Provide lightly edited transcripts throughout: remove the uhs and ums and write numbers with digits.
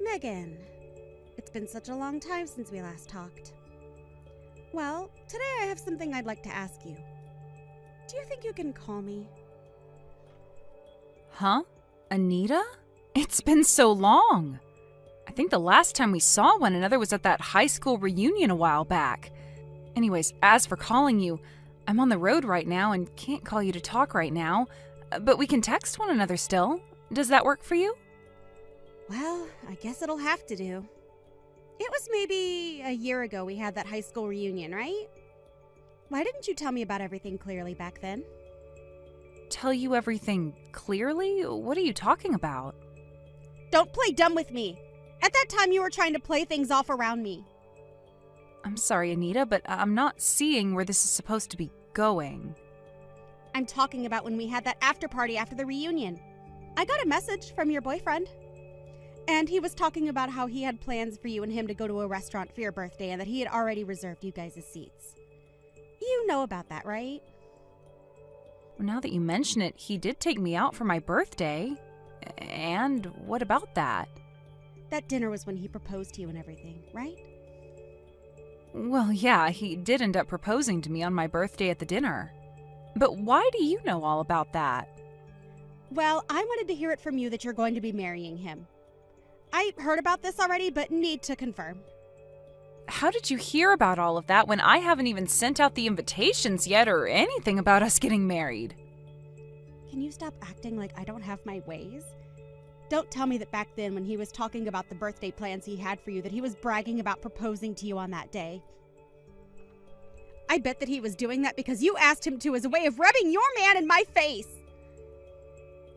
Megan, it's been such a long time since we last talked. Well, today I have something I'd like to ask you. Do you think you can call me? Huh? Anita? It's been so long. I think the last time we saw one another was at that high school reunion a while back. Anyways, as for calling you, I'm on the road right now and can't call you to talk right now, but we can text one another still. Does that work for you? Well, I guess it'll have to do. It was maybe a year ago we had that high school reunion, right? Why didn't you tell me about everything clearly back then? Tell you everything clearly? What are you talking about? Don't play dumb with me! At that time you were trying to play things off around me. I'm sorry, Anita, but I'm not seeing where this is supposed to be going. I'm talking about when we had that after party after the reunion. I got a message from your boyfriend. And he was talking about how he had plans for you and him to go to a restaurant for your birthday and that he had already reserved you guys' seats. You know about that, right? Well, now that you mention it, he did take me out for my birthday. And what about that? That dinner was when he proposed to you and everything, right? Well, yeah, he did end up proposing to me on my birthday at the dinner. But why do you know all about that? Well, I wanted to hear it from you that you're going to be marrying him. I heard about this already, but need to confirm. How did you hear about all of that when I haven't even sent out the invitations yet or anything about us getting married? Can you stop acting like I don't have my ways? Don't tell me that back then when he was talking about the birthday plans he had for you that he was bragging about proposing to you on that day. I bet that he was doing that because you asked him to as a way of rubbing your man in my face.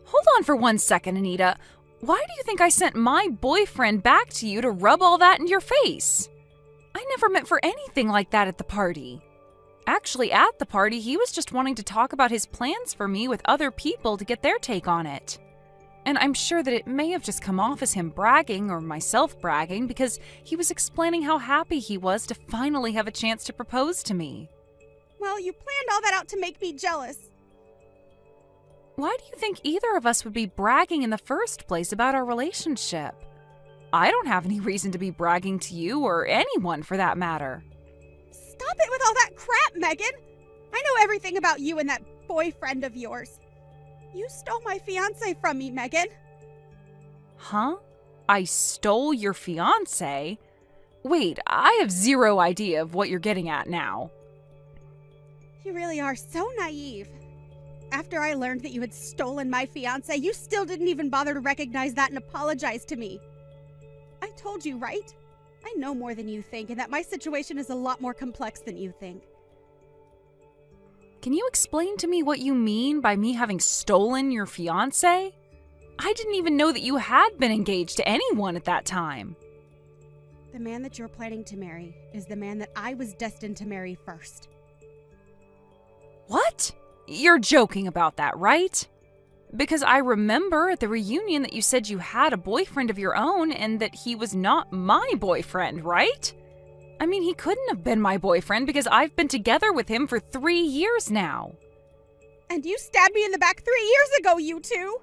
Hold on for 1 second, Anita. Why do you think I sent my boyfriend back to you to rub all that in your face? I never meant for anything like that at the party. Actually, at the party, he was just wanting to talk about his plans for me with other people to get their take on it. And I'm sure that it may have just come off as him bragging or myself bragging because he was explaining how happy he was to finally have a chance to propose to me. Well, you planned all that out to make me jealous. Why do you think either of us would be bragging in the first place about our relationship? I don't have any reason to be bragging to you or anyone for that matter. Stop it with all that crap, Megan! I know everything about you and that boyfriend of yours. You stole my fiancé from me, Megan. Huh? I stole your fiancé? Wait, I have zero idea of what you're getting at now. You really are so naive. After I learned that you had stolen my fiancé, you still didn't even bother to recognize that and apologize to me. I told you, right? I know more than you think, and that my situation is a lot more complex than you think. Can you explain to me what you mean by me having stolen your fiancé? I didn't even know that you had been engaged to anyone at that time. The man that you're planning to marry is the man that I was destined to marry first. What? You're joking about that, right? Because I remember at the reunion that you said you had a boyfriend of your own and that he was not my boyfriend, right? I mean, he couldn't have been my boyfriend because I've been together with him for 3 years now. And you stabbed me in the back 3 years ago, you two!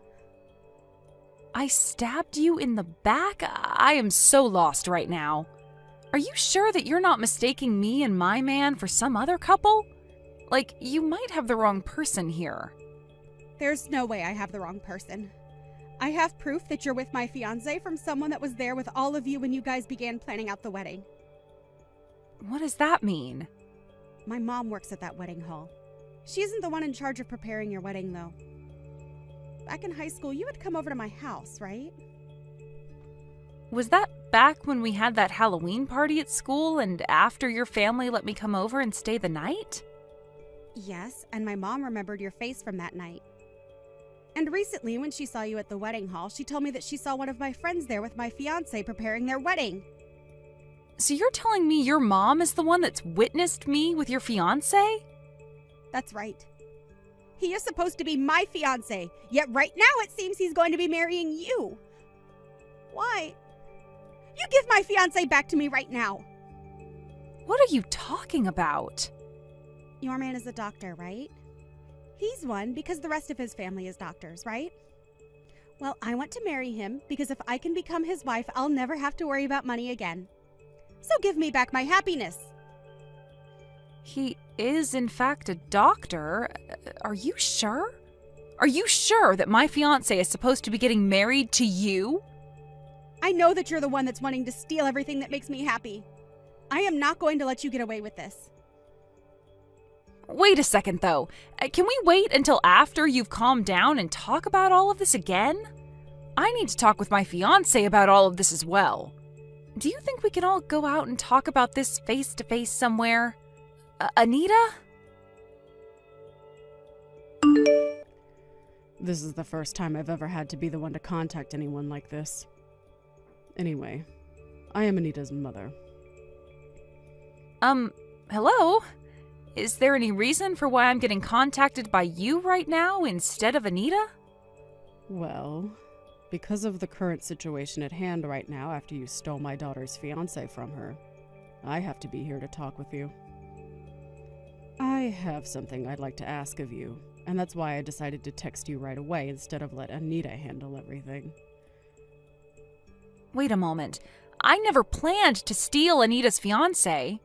I stabbed you in the back? I am so lost right now. Are you sure that you're not mistaking me and my man for some other couple? Like, you might have the wrong person here. There's no way I have the wrong person. I have proof that you're with my fiancé from someone that was there with all of you when you guys began planning out the wedding. What does that mean? My mom works at that wedding hall. She isn't the one in charge of preparing your wedding, though. Back in high school, you would come over to my house, right? Was that back when we had that Halloween party at school and after your family let me come over and stay the night? Yes, and my mom remembered your face from that night. And recently, when she saw you at the wedding hall, she told me that she saw one of my friends there with my fiancé preparing their wedding. So you're telling me your mom is the one that's witnessed me with your fiancé? That's right. He is supposed to be my fiancé, yet right now it seems he's going to be marrying you. Why? You give my fiancé back to me right now. What are you talking about? Your man is a doctor, right? He's one because the rest of his family is doctors, right? Well, I want to marry him because if I can become his wife, I'll never have to worry about money again. So give me back my happiness. He is, in fact, a doctor. Are you sure? Are you sure that my fiancé is supposed to be getting married to you? I know that you're the one that's wanting to steal everything that makes me happy. I am not going to let you get away with this. Wait a second, though. Can we wait until after you've calmed down and talk about all of this again? I need to talk with my fiancé about all of this as well. Do you think we can all go out and talk about this face-to-face somewhere? Anita? This is the first time I've ever had to be the one to contact anyone like this. Anyway, I am Anita's mother. Hello? Is there any reason for why I'm getting contacted by you right now instead of Anita? Well, because of the current situation at hand right now after you stole my daughter's fiancé from her, I have to be here to talk with you. I have something I'd like to ask of you, and that's why I decided to text you right away instead of let Anita handle everything. Wait a moment. I never planned to steal Anita's fiancé.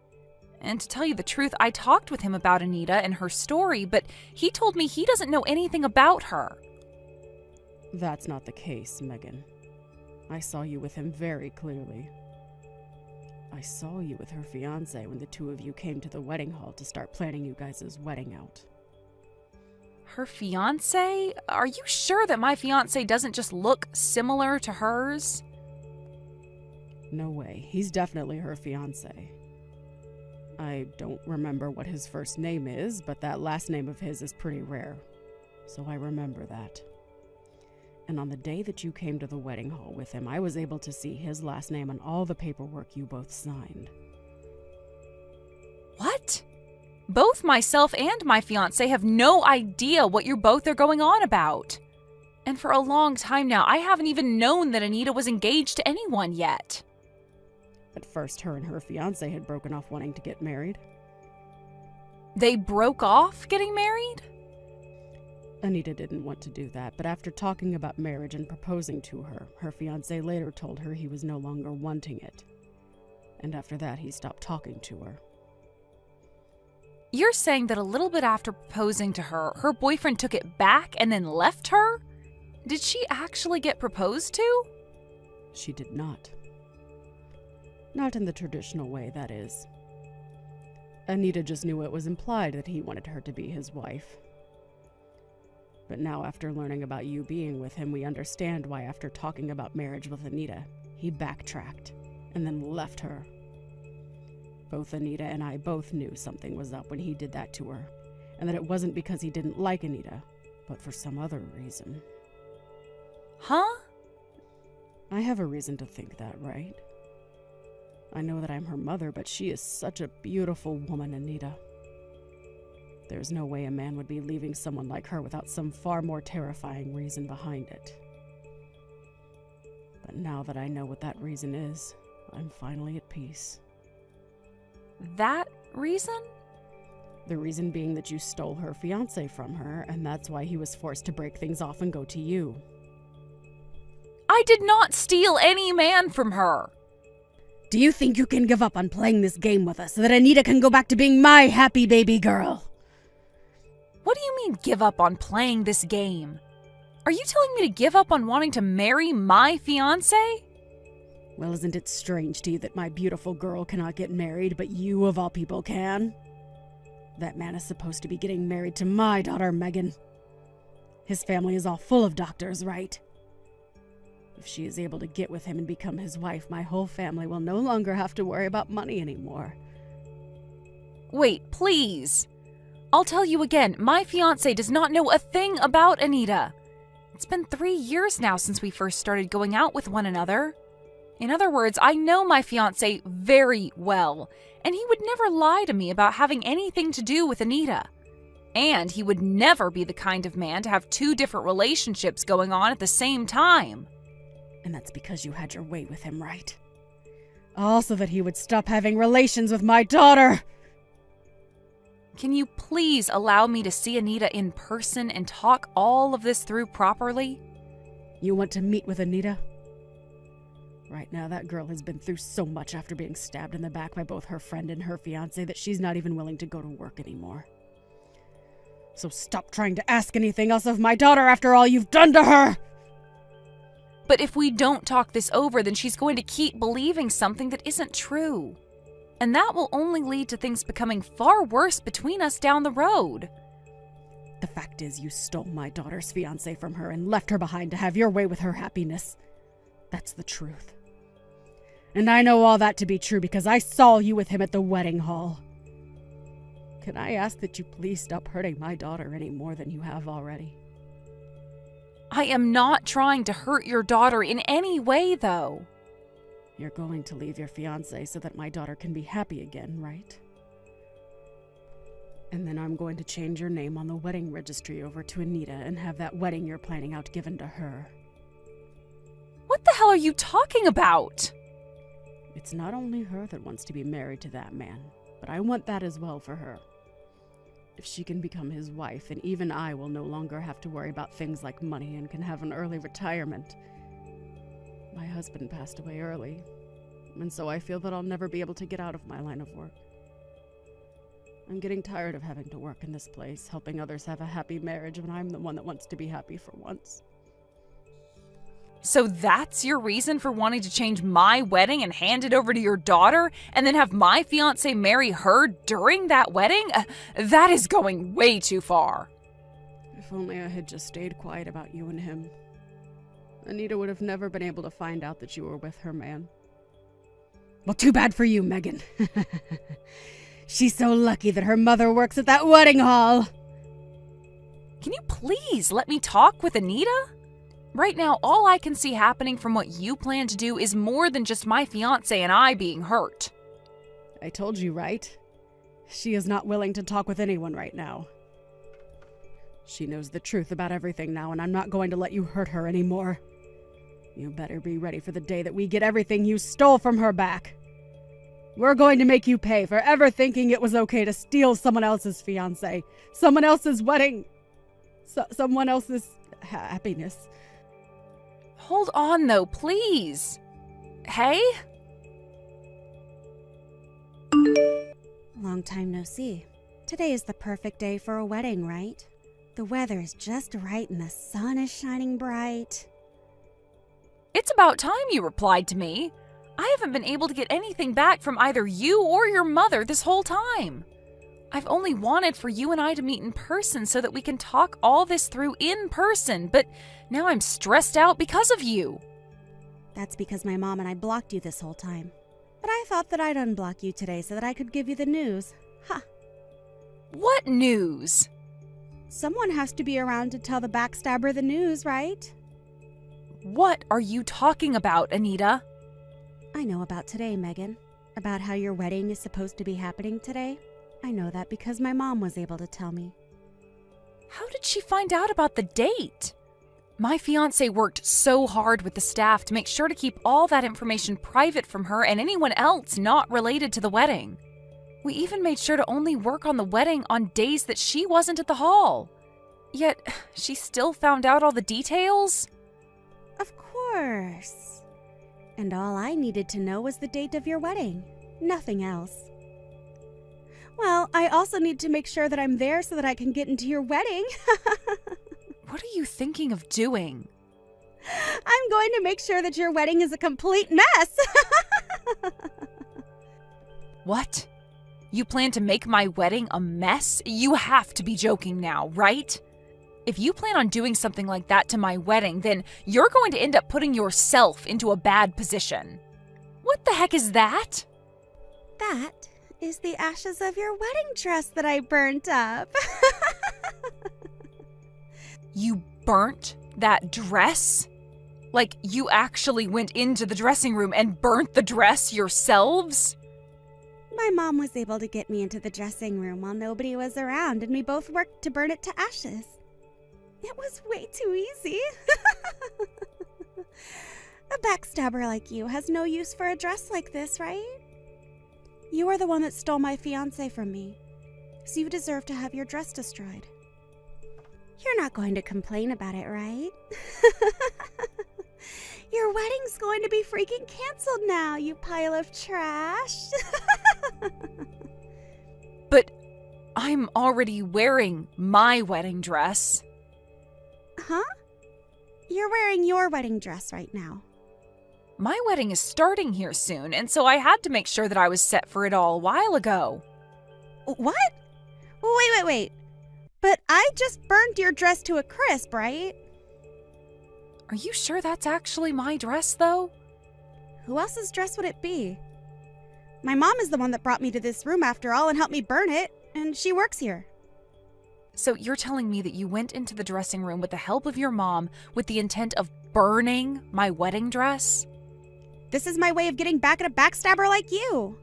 And to tell you the truth, I talked with him about Anita and her story, but he told me he doesn't know anything about her. That's not the case, Megan. I saw you with him very clearly. I saw you with her fiancé when the two of you came to the wedding hall to start planning you guys' wedding out. Her fiancé? Are you sure that my fiancé doesn't just look similar to hers? No way. He's definitely her fiancé. I don't remember what his first name is, but that last name of his is pretty rare. So I remember that. And on the day that you came to the wedding hall with him, I was able to see his last name on all the paperwork you both signed. What? Both myself and my fiancé have no idea what you both are going on about. And for a long time now, I haven't even known that Anita was engaged to anyone yet. At first, her and her fiancé had broken off wanting to get married. They broke off getting married? Anita didn't want to do that, but after talking about marriage and proposing to her, her fiancé later told her he was no longer wanting it. And after that, he stopped talking to her. You're saying that a little bit after proposing to her, her boyfriend took it back and then left her? Did she actually get proposed to? She did not. Not in the traditional way, that is. Anita just knew it was implied that he wanted her to be his wife. But now, after learning about you being with him, we understand why after talking about marriage with Anita, he backtracked and then left her. Both Anita and I both knew something was up when he did that to her, and that it wasn't because he didn't like Anita, but for some other reason. Huh? I have a reason to think that, right? I know that I'm her mother, but she is such a beautiful woman, Anita. There's no way a man would be leaving someone like her without some far more terrifying reason behind it. But now that I know what that reason is, I'm finally at peace. That reason? The reason being that you stole her fiancé from her, and that's why he was forced to break things off and go to you. I did not steal any man from her. Do you think you can give up on playing this game with us so that Anita can go back to being my happy baby girl? What do you mean, give up on playing this game? Are you telling me to give up on wanting to marry my fiancé? Well, isn't it strange to you that my beautiful girl cannot get married, but you of all people can? That man is supposed to be getting married to my daughter, Megan. His family is all full of doctors, right? If she is able to get with him and become his wife, my whole family will no longer have to worry about money anymore. Wait, please. I'll tell you again, my fiancé does not know a thing about Anita. It's been 3 years now since we first started going out with one another. In other words, I know my fiancé very well, and he would never lie to me about having anything to do with Anita. And he would never be the kind of man to have 2 different relationships going on at the same time. And that's because you had your way with him, right? Also that he would stop having relations with my daughter! Can you please allow me to see Anita in person and talk all of this through properly? You want to meet with Anita? Right now, that girl has been through so much after being stabbed in the back by both her friend and her fiancé that she's not even willing to go to work anymore. So stop trying to ask anything else of my daughter after all you've done to her! But if we don't talk this over, then she's going to keep believing something that isn't true. And that will only lead to things becoming far worse between us down the road. The fact is, you stole my daughter's fiancé from her and left her behind to have your way with her happiness. That's the truth. And I know all that to be true because I saw you with him at the wedding hall. Can I ask that you please stop hurting my daughter any more than you have already? I am not trying to hurt your daughter in any way, though. You're going to leave your fiancé so that my daughter can be happy again, right? And then I'm going to change your name on the wedding registry over to Anita and have that wedding you're planning out given to her. What the hell are you talking about? It's not only her that wants to be married to that man, but I want that as well for her. If she can become his wife, then even I will no longer have to worry about things like money and can have an early retirement. My husband passed away early, and so I feel that I'll never be able to get out of my line of work. I'm getting tired of having to work in this place, helping others have a happy marriage when I'm the one that wants to be happy for once. So that's your reason for wanting to change my wedding and hand it over to your daughter, and then have my fiancé marry her during that wedding? That is going way too far. If only I had just stayed quiet about you and him. Anita would have never been able to find out that you were with her man. Well, too bad for you, Megan. She's so lucky that her mother works at that wedding hall. Can you please let me talk with Anita? Right now, all I can see happening from what you plan to do is more than just my fiancé and I being hurt. I told you, right? She is not willing to talk with anyone right now. She knows the truth about everything now, and I'm not going to let you hurt her anymore. You better be ready for the day that we get everything you stole from her back. We're going to make you pay for ever thinking it was okay to steal someone else's fiancé, someone else's wedding, someone else's happiness. Hold on, though, please. Hey? Long time no see. Today is the perfect day for a wedding, right? The weather is just right and the sun is shining bright. It's about time you replied to me. I haven't been able to get anything back from either you or your mother this whole time. I've only wanted for you and I to meet in person so that we can talk all this through in person, but now I'm stressed out because of you. That's because my mom and I blocked you this whole time. But I thought that I'd unblock you today so that I could give you the news. Ha! What news? Someone has to be around to tell the backstabber the news, right? What are you talking about, Anita? I know about today, Megan. About how your wedding is supposed to be happening today. I know that because my mom was able to tell me. How did she find out about the date? My fiancé worked so hard with the staff to make sure to keep all that information private from her and anyone else not related to the wedding. We even made sure to only work on the wedding on days that she wasn't at the hall. Yet, she still found out all the details? Of course. And all I needed to know was the date of your wedding. Nothing else. Well, I also need to make sure that I'm there so that I can get into your wedding. What are you thinking of doing? I'm going to make sure that your wedding is a complete mess. What? You plan to make my wedding a mess? You have to be joking now, right? If you plan on doing something like that to my wedding, then you're going to end up putting yourself into a bad position. What the heck is that? That is the ashes of your wedding dress that I burnt up. You burnt that dress? Like you actually went into the dressing room and burnt the dress yourselves? My mom was able to get me into the dressing room while nobody was around, and we both worked to burn it to ashes. It was way too easy. A backstabber like you has no use for a dress like this, right? You are the one that stole my fiancé from me, so you deserve to have your dress destroyed. You're not going to complain about it, right? Your wedding's going to be freaking canceled now, you pile of trash. But I'm already wearing my wedding dress. Huh? You're wearing your wedding dress right now. My wedding is starting here soon, and so I had to make sure that I was set for it all a while ago. What? Wait. But I just burned your dress to a crisp, right? Are you sure that's actually my dress, though? Who else's dress would it be? My mom is the one that brought me to this room after all and helped me burn it, and she works here. So you're telling me that you went into the dressing room with the help of your mom with the intent of burning my wedding dress? This is my way of getting back at a backstabber like you.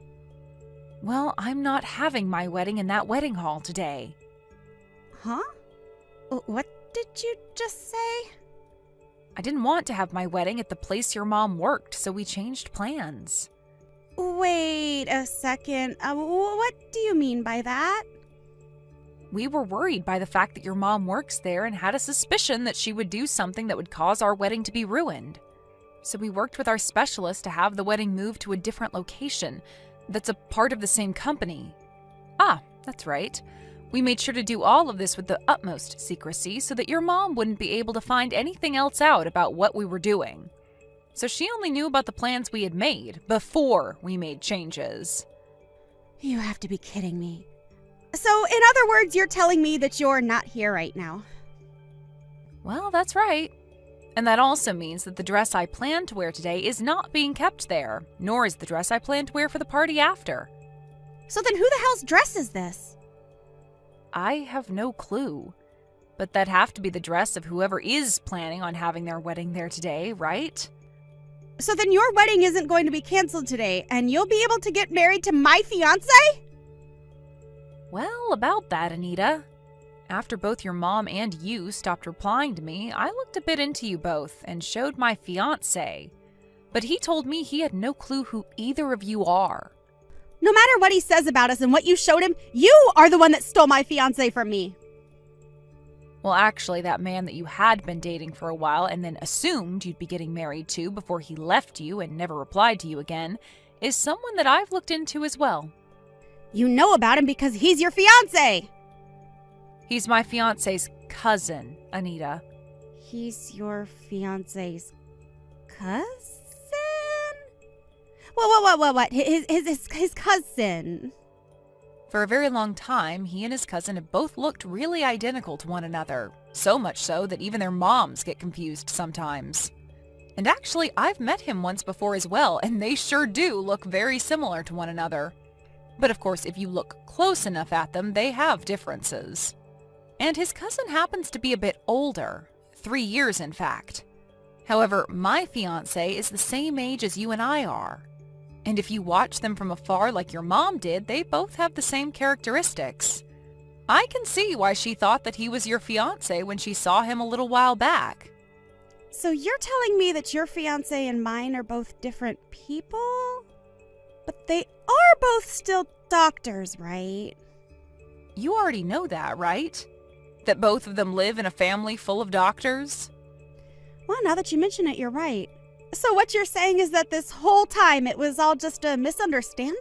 Well, I'm not having my wedding in that wedding hall today. Huh? What did you just say? I didn't want to have my wedding at the place your mom worked, so we changed plans. Wait a second. What do you mean by that? We were worried by the fact that your mom works there and had a suspicion that she would do something that would cause our wedding to be ruined. So we worked with our specialist to have the wedding moved to a different location that's a part of the same company. Ah, that's right. We made sure to do all of this with the utmost secrecy so that your mom wouldn't be able to find anything else out about what we were doing. So she only knew about the plans we had made before we made changes. You have to be kidding me. So, in other words, you're telling me that you're not here right now. Well, that's right. And that also means that the dress I plan to wear today is not being kept there, nor is the dress I plan to wear for the party after. So then who the hell's dress is this? I have no clue. But that'd have to be the dress of whoever is planning on having their wedding there today, right? So then your wedding isn't going to be canceled today, and you'll be able to get married to my fiancé? Well, about that, Anita. After both your mom and you stopped replying to me, I looked a bit into you both and showed my fiancé. But he told me he had no clue who either of you are. No matter what he says about us and what you showed him, you are the one that stole my fiancé from me. Well, actually, that man that you had been dating for a while and then assumed you'd be getting married to before he left you and never replied to you again is someone that I've looked into as well. You know about him because he's your fiancé. He's my fiancé's cousin, Anita. He's your fiancé's cousin? What? His cousin. For a very long time, he and his cousin have both looked really identical to one another. So much so that even their moms get confused sometimes. And actually, I've met him once before as well, and they sure do look very similar to one another. But of course, if you look close enough at them, they have differences. And his cousin happens to be a bit older, 3 years in fact. However, my fiancé is the same age as you and I are. And if you watch them from afar like your mom did, they both have the same characteristics. I can see why she thought that he was your fiancé when she saw him a little while back. So you're telling me that your fiancé and mine are both different people? But they are both still doctors, right? You already know that, right? That both of them live in a family full of doctors? Well, now that you mention it, you're right. So what you're saying is that this whole time it was all just a misunderstanding?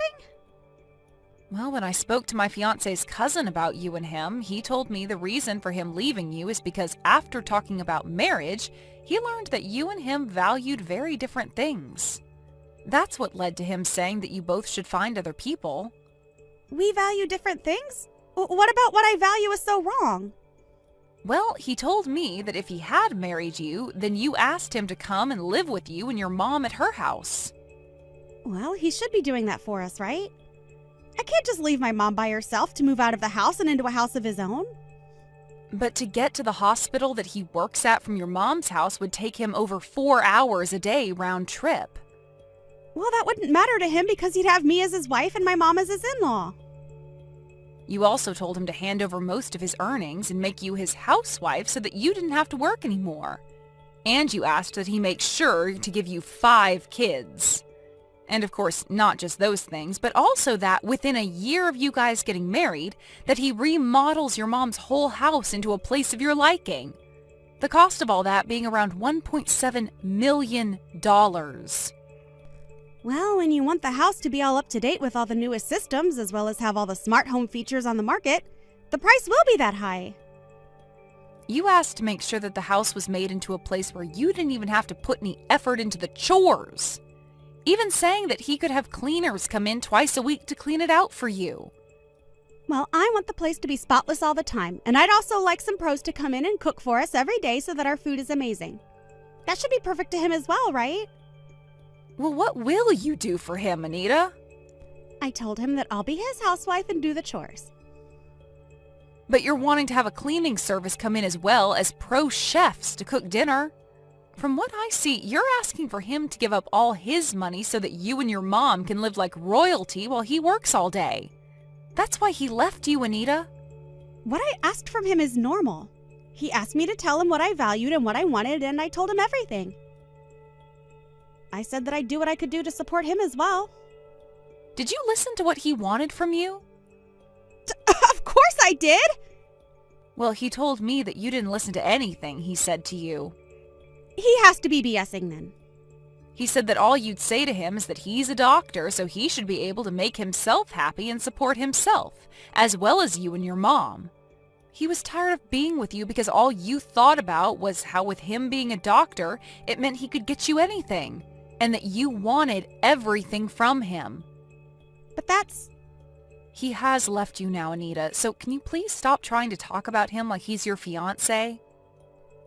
Well, when I spoke to my fiancé's cousin about you and him, he told me the reason for him leaving you is because after talking about marriage, he learned that you and him valued very different things. That's what led to him saying that you both should find other people. We value different things? What about what I value is so wrong? Well, he told me that if he had married you, then you asked him to come and live with you and your mom at her house. Well, he should be doing that for us, right? I can't just leave my mom by herself to move out of the house and into a house of his own. But to get to the hospital that he works at from your mom's house would take him over 4 hours a day round trip. Well, that wouldn't matter to him because he'd have me as his wife and my mom as his in-law. You also told him to hand over most of his earnings and make you his housewife so that you didn't have to work anymore. And you asked that he make sure to give you 5 kids. And of course, not just those things, but also that within a year of you guys getting married, that he remodels your mom's whole house into a place of your liking. The cost of all that being around $1.7 million. Well, when you want the house to be all up to date with all the newest systems, as well as have all the smart home features on the market, the price will be that high. You asked to make sure that the house was made into a place where you didn't even have to put any effort into the chores. Even saying that he could have cleaners come in twice a week to clean it out for you. Well, I want the place to be spotless all the time, and I'd also like some pros to come in and cook for us every day so that our food is amazing. That should be perfect to him as well, right? Well, what will you do for him, Anita? I told him that I'll be his housewife and do the chores. But you're wanting to have a cleaning service come in as well as pro chefs to cook dinner. From what I see, you're asking for him to give up all his money so that you and your mom can live like royalty while he works all day. That's why he left you, Anita. What I asked from him is normal. He asked me to tell him what I valued and what I wanted, and I told him everything. I said that I'd do what I could do to support him as well. Did you listen to what he wanted from you? Of course I did! Well, he told me that you didn't listen to anything he said to you. He has to be BSing then. He said that all you'd say to him is that he's a doctor, so he should be able to make himself happy and support himself, as well as you and your mom. He was tired of being with you because all you thought about was how with him being a doctor, it meant he could get you anything, and that you wanted everything from him. But that's... He has left you now, Anita, so can you please stop trying to talk about him like he's your fiancé?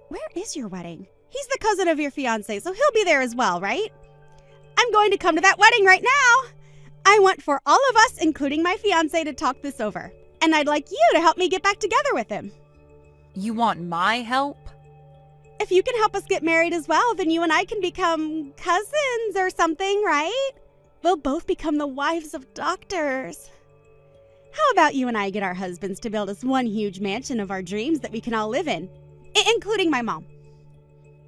Where is your wedding? He's the cousin of your fiancé, so he'll be there as well, right? I'm going to come to that wedding right now. I want for all of us, including my fiancé, to talk this over. And I'd like you to help me get back together with him. You want my help? If you can help us get married as well, then you and I can become cousins or something, right? We'll both become the wives of doctors. How about you and I get our husbands to build us one huge mansion of our dreams that we can all live in, including my mom?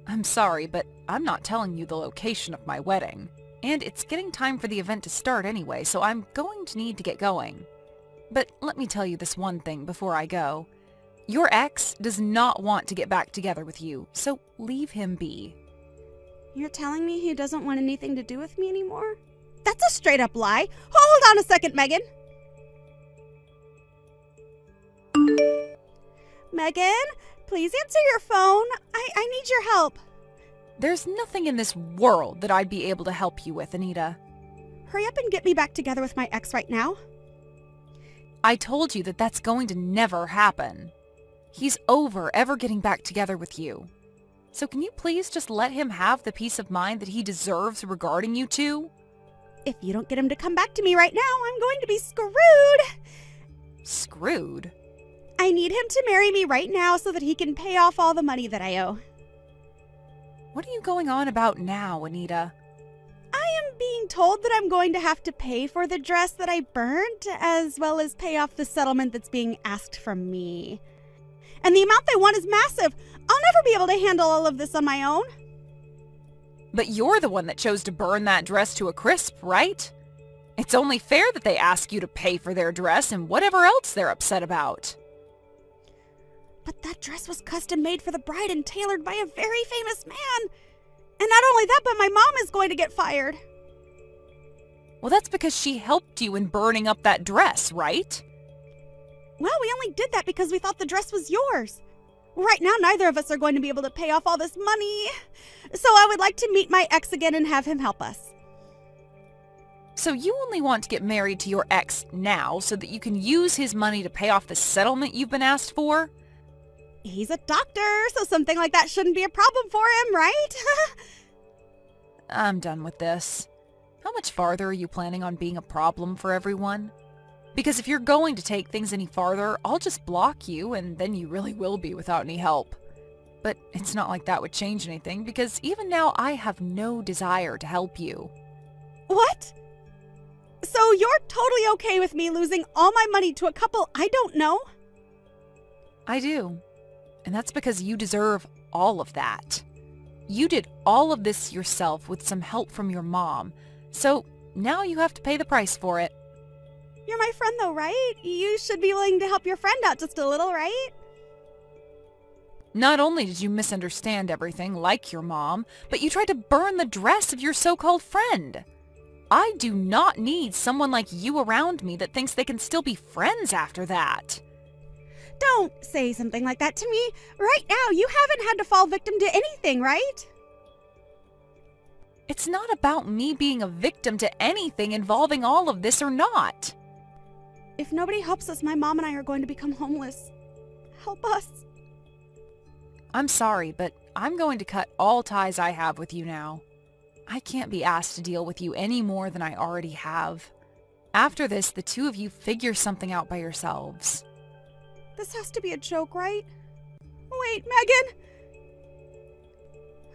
I'm sorry, but I'm not telling you the location of my wedding. And it's getting time for the event to start anyway, so I'm going to need to get going. But let me tell you this one thing before I go. Your ex does not want to get back together with you, so leave him be. You're telling me he doesn't want anything to do with me anymore? That's a straight up lie. Hold on a second, Megan. Megan, please answer your phone. I need your help. There's nothing in this world that I'd be able to help you with, Anita. Hurry up and get me back together with my ex right now. I told you that that's going to never happen. He's over ever getting back together with you. So can you please just let him have the peace of mind that he deserves regarding you two? If you don't get him to come back to me right now, I'm going to be screwed. Screwed? I need him to marry me right now so that he can pay off all the money that I owe. What are you going on about now, Anita? I am being told that I'm going to have to pay for the dress that I burnt, as well as pay off the settlement that's being asked from me. And the amount they want is massive. I'll never be able to handle all of this on my own. But you're the one that chose to burn that dress to a crisp, right? It's only fair that they ask you to pay for their dress and whatever else they're upset about. But that dress was custom made for the bride and tailored by a very famous man. And not only that, but my mom is going to get fired. Well, that's because she helped you in burning up that dress, right? Well, we only did that because we thought the dress was yours. Right now, neither of us are going to be able to pay off all this money. So I would like to meet my ex again and have him help us. So you only want to get married to your ex now so that you can use his money to pay off the settlement you've been asked for? He's a doctor, so something like that shouldn't be a problem for him, right? I'm done with this. How much farther are you planning on being a problem for everyone? Because if you're going to take things any farther, I'll just block you and then you really will be without any help. But it's not like that would change anything because even now I have no desire to help you. What? So you're totally okay with me losing all my money to a couple I don't know? I do. And that's because you deserve all of that. You did all of this yourself with some help from your mom. So now you have to pay the price for it. You're my friend though, right? You should be willing to help your friend out just a little, right? Not only did you misunderstand everything like your mom, but you tried to burn the dress of your so-called friend. I do not need someone like you around me that thinks they can still be friends after that. Don't say something like that to me. Right now, you haven't had to fall victim to anything, right? It's not about me being a victim to anything involving all of this or not. If nobody helps us, my mom and I are going to become homeless. Help us. I'm sorry, but I'm going to cut all ties I have with you now. I can't be asked to deal with you any more than I already have. After this, the two of you figure something out by yourselves. This has to be a joke, right? Wait, Megan!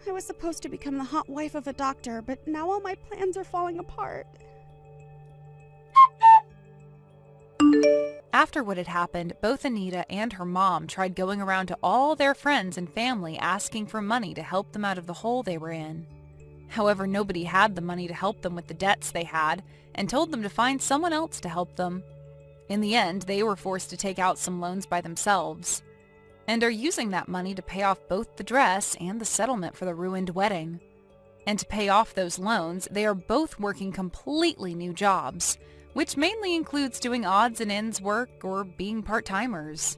I was supposed to become the hot wife of a doctor, but now all my plans are falling apart. After what had happened, both Anita and her mom tried going around to all their friends and family asking for money to help them out of the hole they were in. However, nobody had the money to help them with the debts they had and told them to find someone else to help them. In the end, they were forced to take out some loans by themselves and are using that money to pay off both the dress and the settlement for the ruined wedding. And to pay off those loans, they are both working completely new jobs, which mainly includes doing odds and ends work or being part-timers.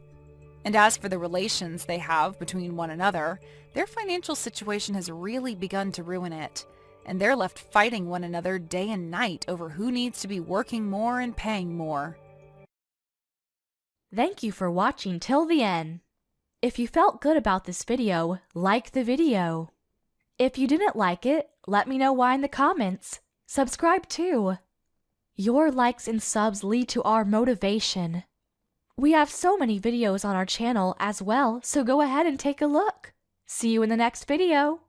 And as for the relations they have between one another, their financial situation has really begun to ruin it, and they're left fighting one another day and night over who needs to be working more and paying more. Thank you for watching till the end. If you felt good about this video, like the video. If you didn't like it, let me know why in the comments. Subscribe too. Your likes and subs lead to our motivation. We have so many videos on our channel as well, so go ahead and take a look. See you in the next video.